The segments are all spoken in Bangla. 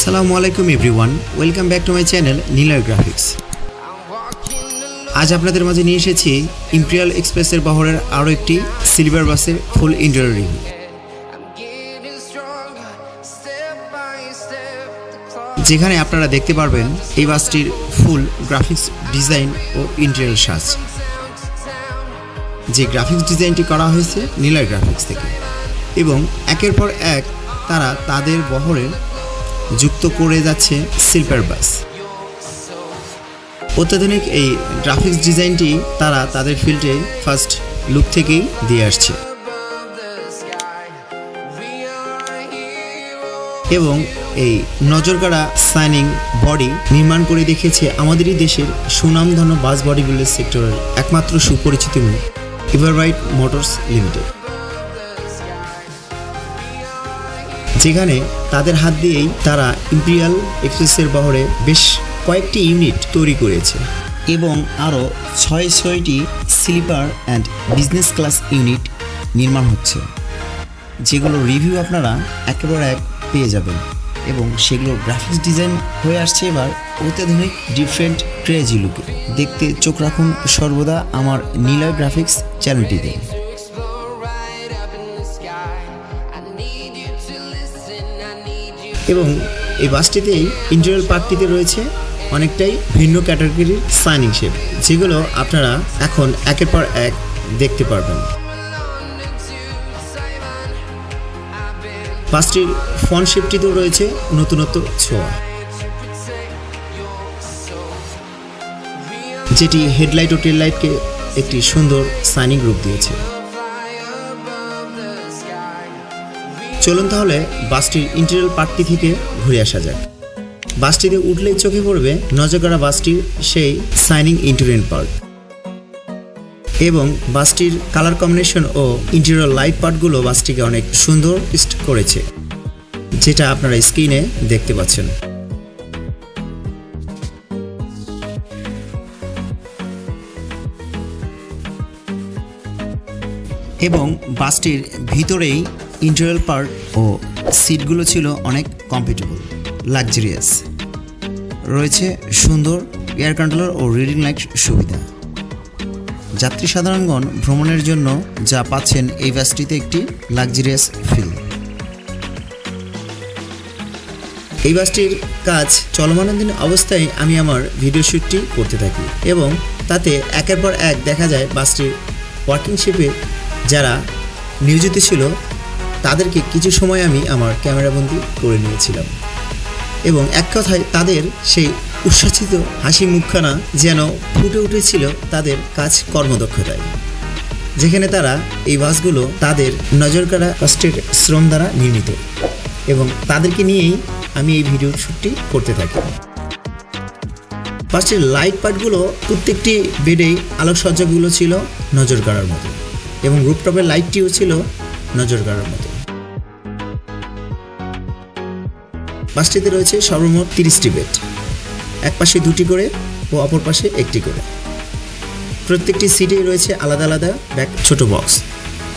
Assalamualaikum everyone, welcome back to my channel Niloy Graphics. আজ আপনাদের মাঝে নিয়ে এসেছি ইম্প্রিয়াল এক্সপ্রেসের বহরের আরও একটি সিলভার বাসের ফুল ইন্টেরিয়র রিভিউ। যেখানে আপনারা দেখতে পারবেন এই বাসটির ফুল গ্রাফিক্স ডিজাইন ও ইন্টেরিয়র সাজ। যে গ্রাফিক্স ডিজাইনটি করা হয়েছে নিলয় গ্রাফিক্স থেকে এবং একের পর এক তারা তাদের বহরে যুক্ত করে যাচ্ছে স্লিপার বাস। অত্যাধুনিক এই গ্রাফিক্স ডিজাইনটি তারা তাদের ফিল্ডে ফার্স্ট লুক থেকেই দিয়ে আসছে এবং এই নজরকাড়া সাইনিং বডি নির্মাণ করে দেখিয়েছে আমাদেরই দেশের সুনামধন্য বাস বডি বিল্ডার সেক্টরের একমাত্র সুপরিচিত মুখ এভাররাইট মোটরস লিমিটেড, যেখানে তাদের হাত দিয়েই তারা ইম্প্রিয়াল এক্সপ্রেসের বহরে বেশ কয়েকটি ইউনিট তৈরি করেছে এবং আরও ছয়টি sleeper and business class unit নির্মাণ হচ্ছে, যেগুলো রিভিউ আপনারা একেবারে এক পেয়ে যাবেন এবং সেগুলো গ্রাফিক্স ডিজাইন হয়ে আসছে এবার অত্যাধুনিক ডিফারেন্ট ক্রেজি লুকে। দেখতে চোখ রাখুন সর্বদা আমার নিলয় গ্রাফিক্স চ্যানেলটিতে। এবং এই বাসটিতেই ইন্টেরিয়র পার্টটিতে রয়েছে অনেকটাই ভিন্ন ক্যাটাগরির সাইনিং শেপ, যেগুলো আপনারা এখন একের পর এক দেখতে পারবেন। বাসটির ফন্ট শেপটিতেও রয়েছে নতুনত্ব ছোঁয়া, যেটি হেডলাইট ও টেল লাইটকে একটি সুন্দর সাইনিং রূপ দিয়েছে। চলুন তাহলে বাসটির ইন্টেরিয়র পার্টটি থেকে ঘুরে আসা যাক। বাসটিতে উঠলেই চোখে পড়বে নজরকাড়া বাসটির সেই সাইনিং ইন্টেরিয়র পার্ট এবং বাসটির কালার কম্বিনেশন ও ইন্টেরিয়র লাইট পার্টগুলো বাসটিকে অনেক সুন্দর করেছে, যেটা আপনারা স্ক্রিনে দেখতে পাচ্ছেন। এবং বাসটির ভিতরেই ইন্টেরিয়র পার্ট ও সিটগুলো ছিল অনেক কমফোর্টেবল, লাক্সারিয়াস। রয়েছে সুন্দর এয়ার কন্ট্রোলার ও রিডিং লাইট সুবিধা। যাত্রী সাধারণগণ ভ্রমণের জন্য যা পাচ্ছেন এই বাসটিতে একটি লাক্সারিয়াস ফিল। এই বাসটির কাজ চলমানাধীন অবস্থায় আমি আমার ভিডিও শ্যুটটি করতে থাকি এবং তাতে একের পর এক দেখা যায় বাসটির ওয়ার্কিং শেপে যারা নিয়োজিত ছিল তাদেরকে কিছু সময় আমি আমার ক্যামেরাবন্দি করে নিয়েছিলাম এবং এক কথায় তাদের সেই উচ্ছ্বসিত হাসি মুখখানা যেন ফুটে উঠেছিল তাদের কাজ কর্মদক্ষতায়, যেখানে তারা এই বাসগুলো তাদের নজরকাড়া কষ্টের শ্রম দ্বারা নির্মিত এবং তাদেরকে নিয়েই আমি এই ভিডিওর শ্যুটটি করতে থাকি। বাসটির লাইট পার্টগুলো প্রত্যেকটি বেডেই আলোকসজ্জাগুলো ছিল নজরকাড়ার মতো এবং রুফটপের লাইটটিও ছিল নজরকাড়ার মতো। বাসটিতে রয়েছে সর্বমোট 30টি বেড, এক পাশে 2টি করে ও অপর পাশে 1টি করে। প্রত্যেকটি সিটে রয়েছে আলাদা আলাদা ব্যাক ছোট বক্স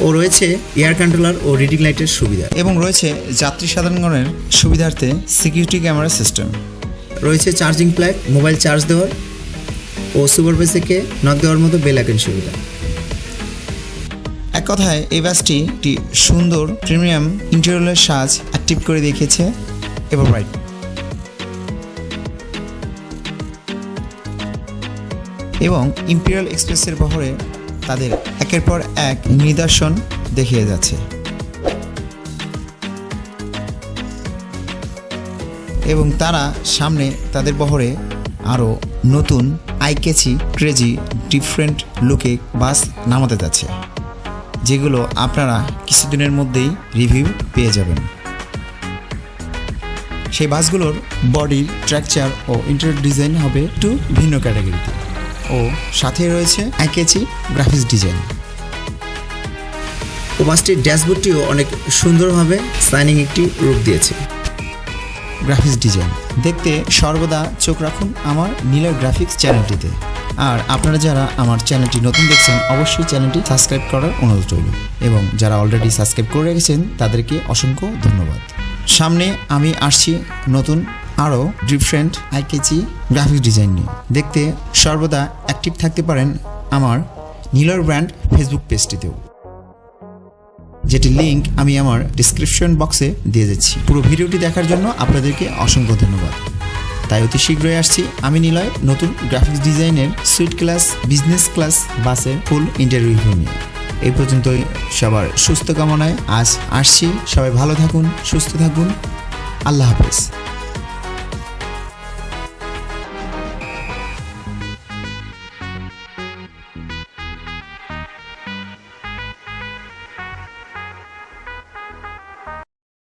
ও রয়েছে এয়ার কন্ট্রোলার ও রিডিং লাইটের সুবিধা এবং রয়েছে যাত্রী সাধারণগণের সুবিধার্থে সিকিউরিটি ক্যামেরা সিস্টেম। রয়েছে চার্জিং প্লাগ, মোবাইল চার্জ দেওয়ার ও সুপারভাইজারকে নক দেওয়ার মতো বেল আইকন সুবিধা। এক কথায় এই বাসটি একটি সুন্দর প্রিমিয়াম ইন্টেরিয়রের সাজ অ্যাক্টিভ করে দেখিয়েছে এভাররাইট। এবং ইম্পিরিয়াল এক্সপ্রেসের বহরে তাদের একের পর এক নিদর্শন দেখিয়ে যাচ্ছে এবং তারা সামনে তাদের বহরে আরও নতুন আইকেচি ক্রেজি ডিফারেন্ট লুকে বাস নামাতে যাচ্ছে, যেগুলো আপনারা কিছুদিনের মধ্যেই রিভিউ পেয়ে যাবেন। সেই বাসগুলোর বডির স্ট্রাকচার ও ইন্টেরিয়র ডিজাইন হবে একটু ভিন্ন ক্যাটাগরিতে ও সাথে রয়েছে আইকেচি গ্রাফিক্স ডিজাইন। ও বাসটির ড্যাশবোর্ডটিও অনেক সুন্দরভাবে সাইনিং একটি রূপ দিয়েছে। গ্রাফিক্স ডিজাইন দেখতে সর্বদা চোখ রাখুন আমার নিলয় গ্রাফিক্স চ্যানেলটিতে। আর আপনারা যারা আমার চ্যানেলটি নতুন দেখছেন অবশ্যই চ্যানেলটি সাবস্ক্রাইব করার অনুরোধ রইল এবং যারা অলরেডি সাবস্ক্রাইব করে রেখেছেন তাদেরকে অসংখ্য ধন্যবাদ। সামনে আমি আসছি নতুন আরও ডিফারেন্ট আইকেচি গ্রাফিক্স ডিজাইন নিয়ে। দেখতে সর্বদা অ্যাক্টিভ থাকতে পারেন আমার নীলয় ব্র্যান্ড ফেসবুক পেজটিতেও, যেটির লিঙ্ক আমি আমার ডিসক্রিপশন বক্সে দিয়ে যাচ্ছি। পুরো ভিডিওটি দেখার জন্য আপনাদেরকে অসংখ্য ধন্যবাদ। তাই অতি শীঘ্রই আসছি আমি নীলয় নতুন গ্রাফিক্স ডিজাইনের সুইট ক্লাস বিজনেস ক্লাস বাসের ফুল ইন্টারভিউ নিয়ে। এই পর্যন্তই, সবার সুস্থ কামনায় আজ আসছি। সবাই ভালো থাকুন, সুস্থ থাকুন। আল্লাহ হাফেজ।